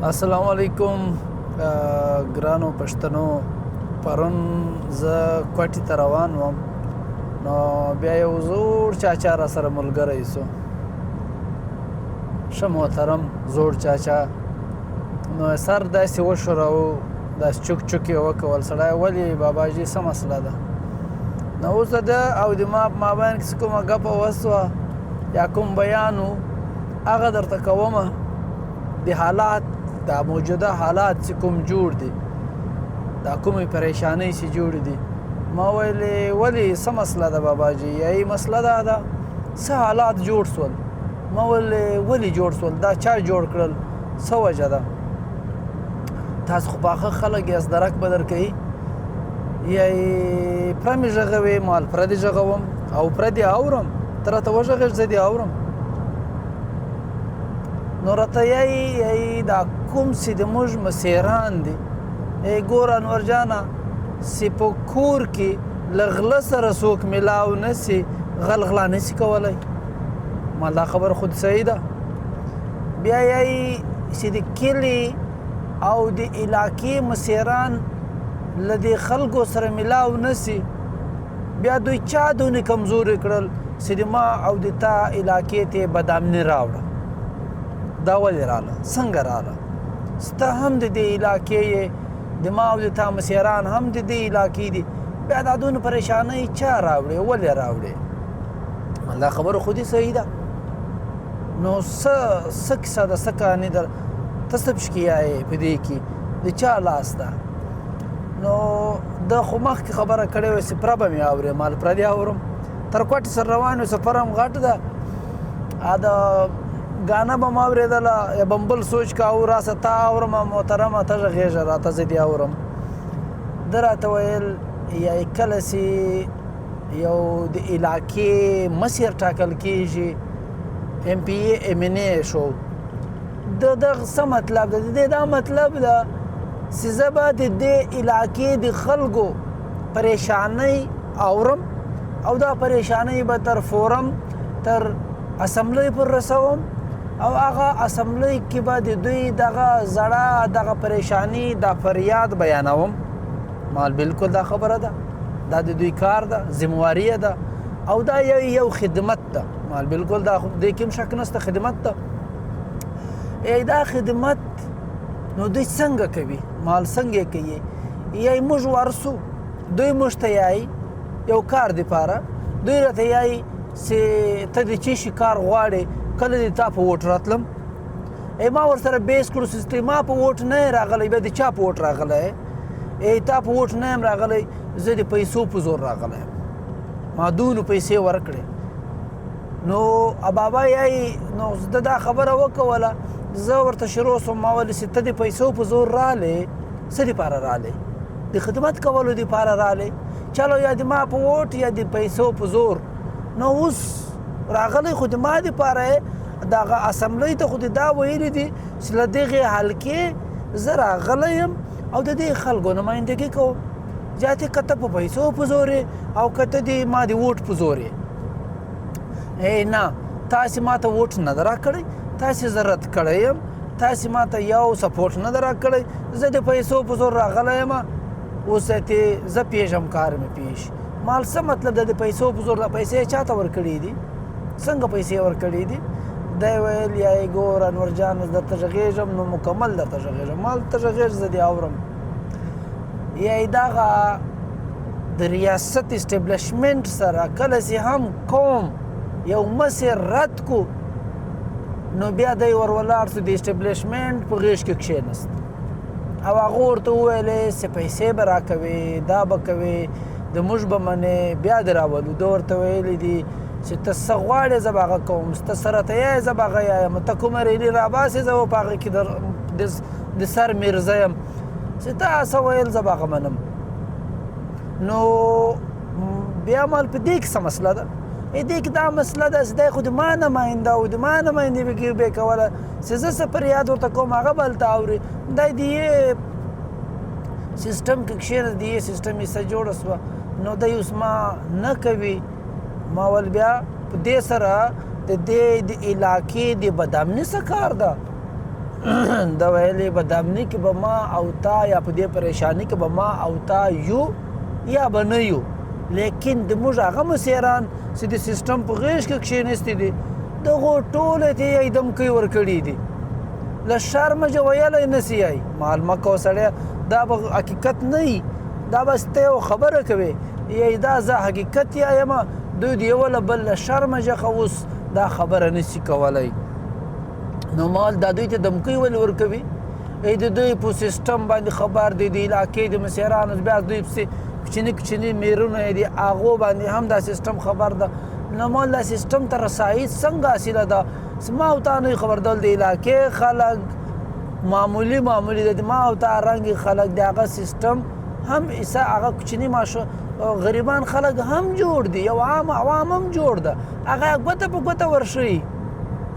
السلام علیکم ګرانو پښتنو. پرون زه کوټې ته روان وم نو بیا یو زوړ چاچا را سره ملګری سو، ښه محترم زوړ چاچا. نو سر داسې وښوراوه، داسې چوک چوک یې وکول. سړی ولې باباجي څه مسله ده؟ نو اوس د ده او د ما په مابین کې چې کومه ګپه وسوه یا کوم بیان و هغه درته کومه. د حالات دا موجوده حالات چې کوم جوړ دي، دا کومې پریشانۍ چې جوړې دي، ما ویلې ولې څه مسله ده باباجي؟ یایي مسله دا ده څه حالات جوړ سول. ما ویلې ولې جوړ سول؟ دا چا جوړ کړل؟ څه وجه ده؟ تاسو خو پاخه خلک یاست، درک به درکوي. یایي پره مې غږوې، ما پره دې غږوم او پره دې اورم. ته راته وغږېږ زه دې اورم. نو راته یایي دا کوم چې د موږ مسیران دي، ګوره انور جانه چې په کور کې له غله سره څوک میلاو نه سي، غل غلا نه سي کولی. ما دا خبره خود صحیح ده. بیا یایي چې د کلي او د علاقې مسیران له دې خلکو سره میلاو نه سي، بیا دوی چا دونې کمزوري کړل چې د ما او د تا علاقې ته بدامني راوړه. دا ولې راله؟ څنګه راله؟ ستا هم د دې علاقې یې، د ما او د تا مسیران هم د دې علاقې دي، بیا دا دونه پریشانۍ چا راوړې؟ ولې راوړې؟ دا خبره خودي صحیح ده. نو څه کیسه ده؟ څه کہانی ده؟ ته څه پشکیا یې په دې کې؟ د چا لاس ده؟ نو ده خو مخکې خبره کړې وه چې پره به مې اورې، ما پره دې اورم. تر کوټې سره روان یو، سفر هم غټ ده. د ګانا به ما اورېدله یا به م بل سوچ کاوه راسه تا اورم محترمه، ته غږېږه راته زه دې اورم. ده راته ویل یایي کله چې یو د علاقې مشر ټاکل کېږي، ایم پی ای ایم این ای شو، د دغه څه مطلب ده؟ د دې دا مطلب ده چې زه به د دې علاقې د خلکو پریشانۍ اورم او دا پریشانۍ به تر فورم تر اسمبلۍ پر رسوم او هغه اسمبلۍ کې به د دوی دغه زړه دغه پریشاني دا فریاد بیانوم. مال بالکل دا خبره ده، دا د دوی کار ده، ذمواري ده او دا یو خدمت ده. مال بالکل دا دې کې هم شک نشته، خدمت ده. دا خدمت نو دوی څنګه کوي؟ مال څنګه کوي؟ یایي موږ ورسو، دوی موږ ته یایي یو کار دپاره، دوی راته یایي چې ته د چی شي کار غواړې، کله دې تا په ووټ راتلم. ما ورسره بیس کړو چې ما په ووټ نه یې راغلی، بیا د چا په ووټ راغلی؟ تا په ووټ نه یم راغلی، زه د پیسو په زور راغلی یم. ما دونه پیسې ورکړې. نو بابا یایي نو ده دا خبره وکوله، زه ورته شروع سوم. ما ویلې چې ته د پیسو په زور رالی، څه دپاره رالی؟ د خدمت کولو دپاره رالی؟ چلو یا د ما په ووټ یا د پیسو په زور. نو اوس راغلی خو د ما دپاره یې، دغه اسمبلۍ ته خو دې دا ویلي دي چې له دغې حلقې زه راغلی یم او د دې خلکو نمایندګي کوم. زیاتې که ته په پیسو په زور یې او که ته د ما د ووټ په زور یې. نه، تاسې ما ته ووټ نه ده راکړی، تاسې زه رد کړی یم، تاسې ما ته یو سپورټ نه ده راکړی، زه د پیسو په زور راغلی یم. اوس زه پېژم، کار مې پېژ. مال څه مطلب ده د پیسو په زور؟ دا پیسې چا ته ورکړي دي؟ څنګه پیسې ورکړي دي؟ دی ویل یایي ګوره انور جان زه درته غږېږم، نو مکمل درته غږېږم. مال ته غږېږ زه دې اورم. یایي دغه د ریاست اسټبلشمنټ سره کله چې هم کوم یو مسیر رد کو، نو بیا دی ور ولاړ سو، د اسټبلشمنټ په غېږ کې کښېنست او هغه ورته وویلې چې پیسې به راکوې، دا به کوې، د موږ به منې، بیا دې راولو. ده ورته ویلي دي چې ته څه غواړې زه به هغه کوم، ته څه راته یایې زه به هغه یایم، ته کومه ریلي راباسې زه به په هغه کې د سر میرزه یم، چې تا څه ویل زه به هغه منم. نو بیا مال په دې کې څه مسله ده؟ دې کې دا مسله ده چې دی خو د ما نماینده او د ما نمایندګي به یې کوله چې زه څه فریاد ورته کوم هغه به هلته اوري. دی د یې سیسټم کې کښېنه، د یې سیسټم حصه جوړه شوه، نو دی اوس ما نه کوي. ما ول بیا په دې سره د دې د علاقې د بدامني څه کار ده؟ د ویلې بدامني کې به ما او تا یا په دې پریشانی کې به ما او تا یو یا به نه یو لیکن د موږ هغه مسیران چې د سیستم په غیږ کې کښېنستي دي دغو ټولو ته یې دمکۍ ورکړي دي له شرمه چې ویلی نه سي یی مال مه کوه سړیه دا به حقیقت نه وي دا بس ته یو خبره کوې یی دا زه حقیقت یایم دوی د یوه له بل له شرمه ژغه اوس دا خبره نسي کولی نو مال دا دوی ته دمکۍ ولې ورکوي د دوی په سیستم باندې خبر دی د علاقې د مسیرانو بیا دوی پسې کوچني کوچني میرونه یې دي هغو باندې هم دا سیستم خبر ده نو مال دا سیستم ته رسایي څنګه حاصله ده ما او تا نه خبر دل د علاقې خلک معمولی دی ما او تا رنګ خلک د هغه سیستم هم ایسه هغه کوچني ماشه غریبان خلک هم جوړ دي یو عام عوام هم جوړ ده هغه ګوته په ګوته ورشي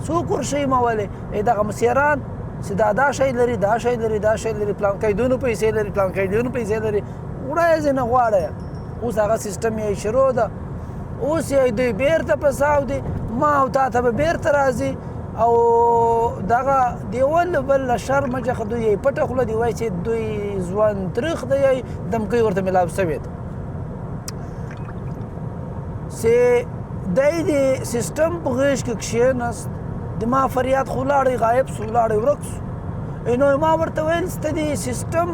څوک ورشي ما ولې دغه مسیران چې دا شی لري دا شی لري دا شی لري پلانکی دونه پیسې لري پلانکی دونه پیسې لري وړه یې ځینې غواړی اوس هغه سیستم یې شروع ده اوس یې دوی بیرته په ساو دي ما او تا ته به بیرته راځي او دغه د یوه له بل له شرمه څخه دوی یې پټه خوله دي وایي چې دوی ژوند تریخ دی یې دمکۍ ورته میلاو سوې ده چې دی د سیستم په غېږ کې کښېنست د ما فریاد خو لاړی غایب سو لاړی ورک سو نو ما ورته ویل سته د سیستم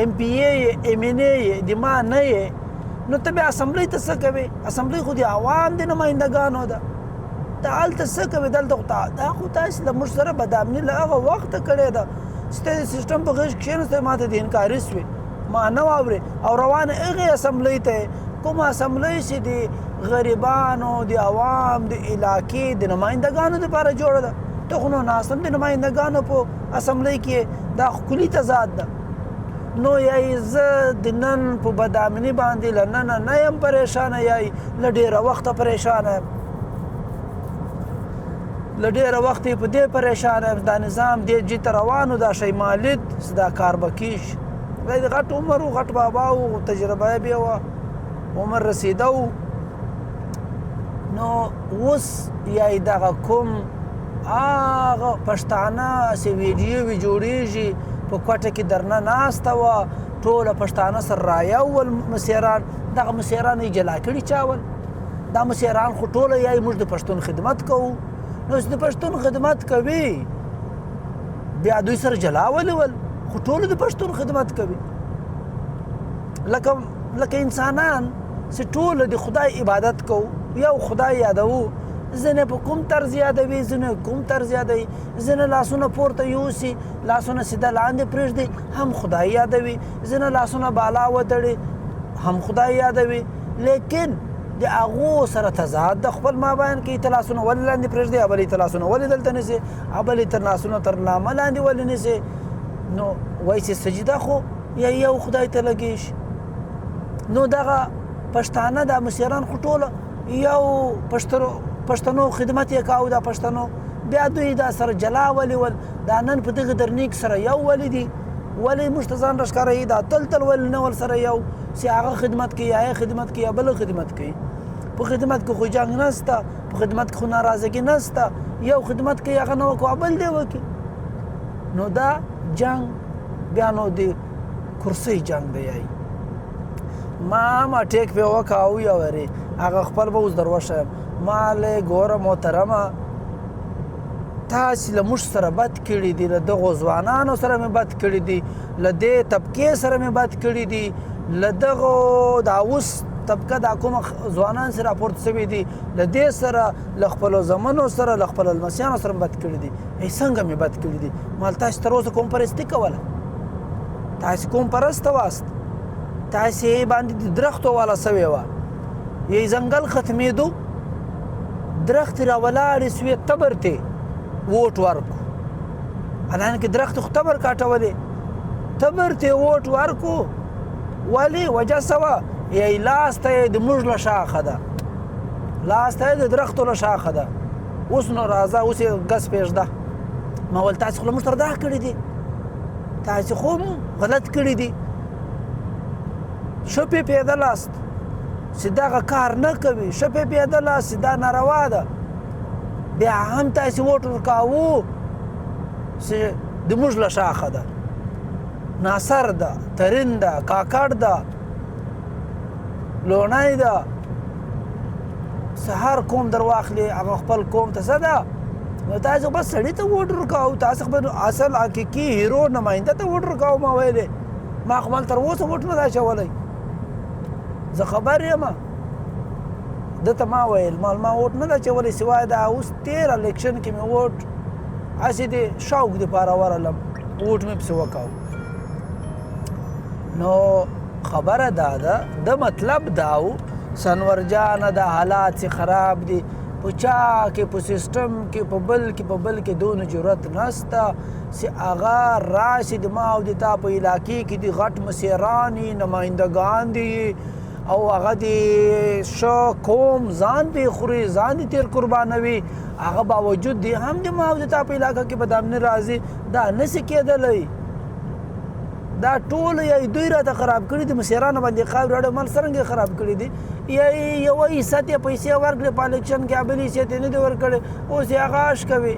ایم پی ای ایم این ای د ما نه یې نو ته بیا اسمبلۍ ته څه کوې اسمبلۍ خو د عوام د نمایندګانو ده ته هلته څه کوې دلته خو دا خو تاسې له موږ سره بدامني له هغه وخته کړې ده چې ته د سیستم په غېږ کښېنستی ما ته د انکاري سوې ما نه واورې او روانه هغې اسمبلۍ ته کومه اسمبلۍ چې د غریبانو د عوام د علاقې د نمایندګانو دپاره جوړه ده ته خو نو ناست هم د نمایندګانو په اسمبلۍ کې دا ښکلي تضاد ده نو یای زه د نن په بدامني باندې له ننه نه یم پریشانه یای له ډېره وخته پریشانه یم له ډېره وخته یې په دې پریشانه یم دا نظام دې جې ته روان و دا شی مالید چې دا کار به کېږي دی د غټ عمر و غټ بابا و تجربه یې بیا وه عمر رسیده و نو اوس یای دغه کوم هغه پښتانه چې ویډیوې جوړېږي په کوټه کې درنه ناسته وه ټوله پښتانه سره رایه ول مسیران دغه مسیران یې جلا کړي چا ول دا مسیران خو ټوله یای موږ د پښتون خدمت کوو نو چې د پښتون خدمت کوي بیا دوی سره جلا ولې ول خو ټوله د پښتون خدمت کوي لکه انسانان چې ټوله د خدای عبادت کوو یو خدای یادوو ځینې په کوم طرز یادوي ځینې کوم طرز یادوي ځینې لاسونه پورته یوسي لاسونه سیده لاندې پرېږدي هم خدای یادوي ځینې لاسونه بالا وتړي هم خدای یادوي لیکن د هغو سره تضاد د خپل مابین کې ته لاسونه ولې لاندې پرېږدي ابل یې ته لاسونه ولې دلته نیسې ابل یې تر لاسونه تر نامه لاندې ولې نیسې نو وایي چې سجده خو یو خدای ته لګې شي نو دغه پښتانه دا مسیران خو ټوله یو پښتنو خدمت یې کاوه دا پښتنو بیا دوی دا سره جلا ولې ول دا نن په دغه درنیک سره یو ولې دي ولې موږ ته ځان راښکاره دا تل ولې نه ول سره یو چې هغه خدمت کوي یا یې خدمت کوي یا بل خدمت کوي په خدمت کې خو جنګ نسته په خدمت کې خو ناراضګي نسته یو خدمت کوي هغه نه وکړو بل دی وکړي نو دا جنګ بیا نو د کرسۍ جنګ دی یای ما ټیک پې وکړه او یورې هغه خپل به اوس در وښیم ما لې ګوره محترمه تاسې له موږ سره بد کړي دي له دغو ځوانانو سره مې بد کړي دي له دې طبقې سره مې بد کړي دي له دغو دا اوس طبقه دا کومه ځوانان سره راپورته شوي دي له دې سره له خپلو زمنو سره له خپلو لمسیانو سره مې بد کړي دي څنګه مې بد کړي دي مال تاسې تر اوسه کوم پرستي کوله تاسې کوم پرسته واست تاسې باندې د درختو والا سوې وه یی ځنګل ختمېدو درخت را ولاړې سوې تبر ته ووټ ورکو حالانکې درخت خو تبر کاټولې تبر ته ووټ ورکو ولې وجه څه وه یی لاسته یې د موږ له شاخه ده لاسته یې د درختو له شاخه ده اوس نو راځه اوس یې ګس پرېږده ما ویل تاسې خو له موږ سره دا کړي دي تاسې خو غلط کړي دي ښه پې پیدا لاست چې دغه کار نه کوي ښه پې پیدا لاست چې دا ناروا ده بیا هم تاسې ووټ ورکاوو چې د موږ له شاخه ده، ناصر ده، ترین ده، کاکړ ده، لونی ده، هر قوم در واخلي هغه خپل قوم ته څه ده. نو تاسو بس سړي ته ووټ ورکوو، تاسو خپل اصل حقیقي هیرو نماینده ته ووټ ورکوو. ما ویلې ما خو مال تر اوسه ووټ نه ده اچولی، زه خبر یم. ده ته ما ویل ما ووټ نه ده اچولی، سوای دا اوس تېر الیکشن کې مې ووټ هسې د شوق دپاره ورغلم، ووټ مې پسې وکاو. نو خبره دا ده، د مطلب دا و سنور جانه د حالات چې خراب دي، په چا کې په سیسټم کې په بل کې دونه جرأت نسته چې هغه راشي د ما او د تا په علاقې کې د غټ مسیران دي، نمایندګان دي، او هغه د ښه قوم ځان پې خوري، ځان دې تېر قربانوي، هغه باوجود دی هم د ما او د تا په علاقه کې بدامني راځي. دا نسي کېدلی. دا ټول یا دوی راته خراب کړي دي، مسیرانو باندې خاورې اړه مال څرنګه خراب کړي دي. یا یوه حصه ته پیسې ورکړې په الیکشن کې، بل حصې ته نه دي ورکړې، اوس یې هغه عش کوي.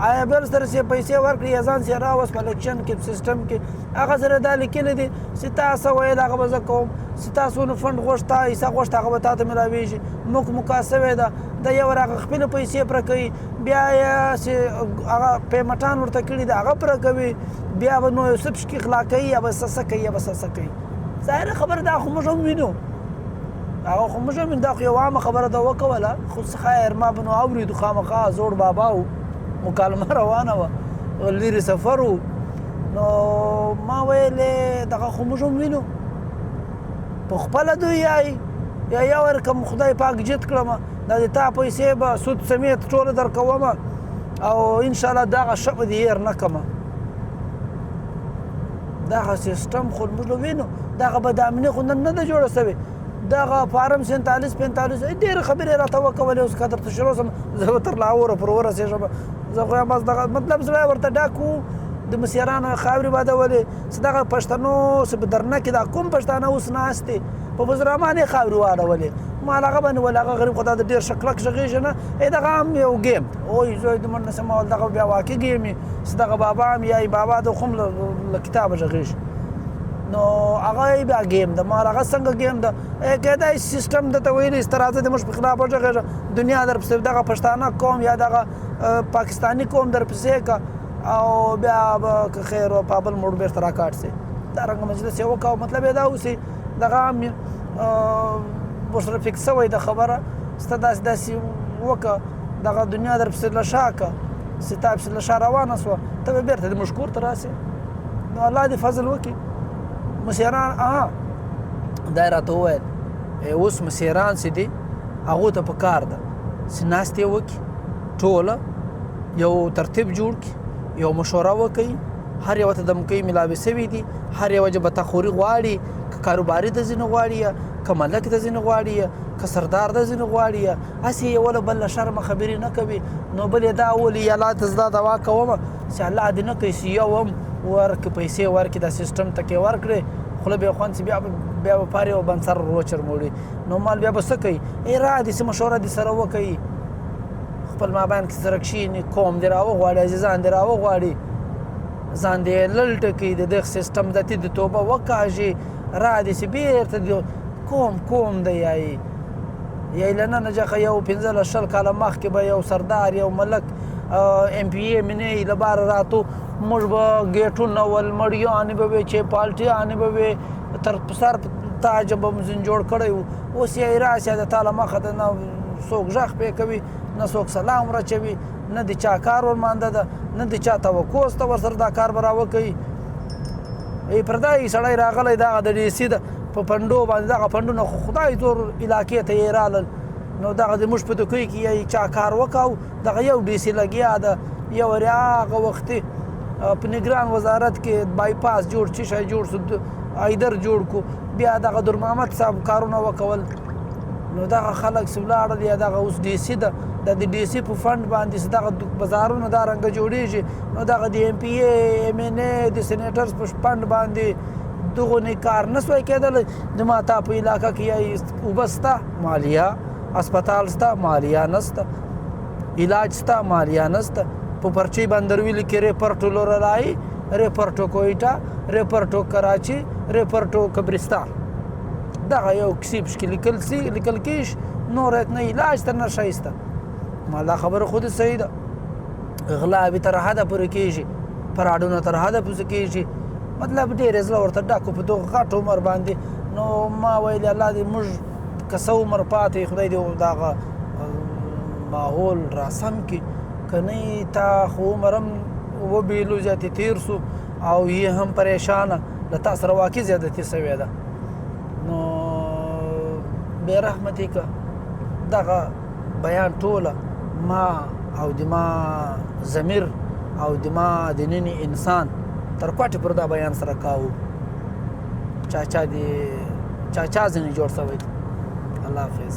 آیا بل سره چې پیسې ورکړي یا ځان سره راوست په الیکشن کې سیسټم کې، هغه سره دا لیکلی دي چې تاسو ویل هغه به زه کوم، چې تاسو نو فنډ غوښته حصه غوښته هغه به تا ته میلاویږي، موږ مکاسبې ده. د یو هغه خپلې پیسې پوره کوي، بیا یې چې هغه پیمټان ورته کړي دي هغه پوره کوي، بیا به نو یوسف شکي غلا کوي یا به څه کوي یا به څه کوي. ظاهره خبره دا خو موږ هم وینو، هغه خو موږ هم دا خو یوه عامه خبره ده وکوله، خو خیر ما به نو اورېدو خامخا زوړ بابا و، مکالمه روانه وه، لرې سفر و. نو ما ویلې دغه خو موږ هم وینو، په خپله دوی یایي یا یو ورکم خدای پاک جد کړمه، دا د تا پیسې به سود سمیت ټوله درکومه او انشاءالله دغه ښه به دې هېر نه کړمه. دغه سیسټم خو موږ وینو، دغه بدامني خو نن نه ده جوړه سوې. دغه فارم 47 45 ډېرې خبرې راته وکولې، اوس که درته شروع شم زه به تر لاهوره پورې ورسېږم. زه خو یم دغه مطلب زړه ورته ډک و، د مسیرانو خاورې بادولې چې دغه پښتنو چې په درنه کې دا کوم پښتانه اوس ناست دي په بزرمان یې خاورې واړولې. ما هغه باندې ول هغه غریب خو دا د ډېر ښه کلک غږېږي نه، دغه هم یو ګیم وایي زوی د مړ نه سم دغه بیا واقع ګیم وي چې دغه بابا هم یا بابا د خو هم له کتابه غږېږي. نو هغه بیا ګیم ده. ما هغه څنګه ګیم ده کېدای سیسټم درته ویلي چې ته راځه د موږ په خلاف وغږېږه، دنیا درپسې دغه پښتانه قوم یا دغه پاکستاني قوم درپسې که او بیا به که خیر و په بل موړ بېرته راکاټ سي. دارنګه مجلس یې وکړو. مطلب یې دا اوسي دغه هم ورسره فکس شوی ده خبره، ستا داسې وکړه دغه دنیا درپسې له شا که چې تا پسې له شا روانه شوه، ته به بېرته د موږ کور ته راسې. نو الله دې فضل وکړي. مسیران دا یې راته وویل اوس مسیران چې دي هغو ته په کار ده چې ناستې وکړي، ټوله یو ترتیب جوړ کړي، یو مشوره وکړي، هر یوه ته دمکۍ میلاوې سوي دي، هر یوه جبهتخوري غواړي، که کاروباري ته ځینې غواړي یا که ملک ته ځینې غواړي یا که سردار ته ځینې غواړي یا هسې یو له بل له شرمه خبرې نه کوي. نو بل یې دا ولي یا الله ته زه دا دعا کومه چې الله دې نه کوي چې یو هم ورکړي پیسې ورکړي دا سیسټم ته کې ورکړي، خوله به یې خوند چې بیا به پارې او بند سر وچرموړي. نو مال بیا به څه کوي؟ را دې څه مشوره دې سره وکوي، خپل مابین کې سره کښېني، قوم دې راوغواړي، عزیزان دې راوغواړي، ځان دې للټه کړي، د دغه سیسټم دتې د توبه وکاږي، را دې چې بېرته کوم دی یایي له ننه جخه یو 15 کاله مخکې به یو سردار یو ملک MPA منې له باره راتو، موږ به ګیټونه ول، مړیانې به وې، چې پالټیانې به وې، تر سر تاج به مو ځین جوړ کړی و. اوس یې راسې د تا له مخه ده، نه څوک غږ پې کوي، نه څوک سلام راچوي، نه د چا کار ورمانده ده، نه د چا توقع شته ورسره دا کار به راوکوي. پردی سړی راغلی دغه د DC ده په پنډو باندې، دغه پنډونه خو خدای زور علاقې ته یې رالل. نو دغه د موږ په دوکۍ کې یې چا کار وکاو، دغه یو DC لګیا ده، یو ورې هغه وختې په نګران وزارت کې بایپاس جوړ، چې شی جوړ سو، ایدر جوړ کو، بیا دغه در محمد صاحب کارونه وکول. نو دغه خلک چې ولاړل یا دغه اوس DC ده، د DC په فنډ باندې چې دغه بازارونه دارنګه جوړېږي، نو دغه د MPA MNA د سینیټرز په فنډ باندې دغونې کار نه سوی کېدلی. د ما تا په علاقه کې یا اوبه شته مالیه، اسپتال شته مالیه نشته، علاج شته مالیه نشته، په پرچې باندې ویلي کې ریپرټو لورلای ریپرټو کویټا ریپرټو کراچي ریپرټو قبرستان دغه یو کیسې پکې لیکل کېږي نور نه علاج تر نه ښایسته ما دا خبره خود صحیح ده غلا به تر حده پورې کېږي فراډونه تر حده پورې کېږي مطلب ډېر زړه ورته ډاکو په دغه غټ عمر باندې نو ما ویل الله دې موږ که څه عمر پاتې خدای دې دغه ماحول راسم کړي که نه تا خو عمر هم وبېلو زیاتې تېر سو او یې هم پریشانه له تا سره واقع زیادتي سوې ده نو بې رحمتي که دغه بیان ټوله ما او د ما ضمیر او د ما د نني انسان تر کوټې پر دا بیان سره کاوه چا ځینې جوړ شوی الله حافظ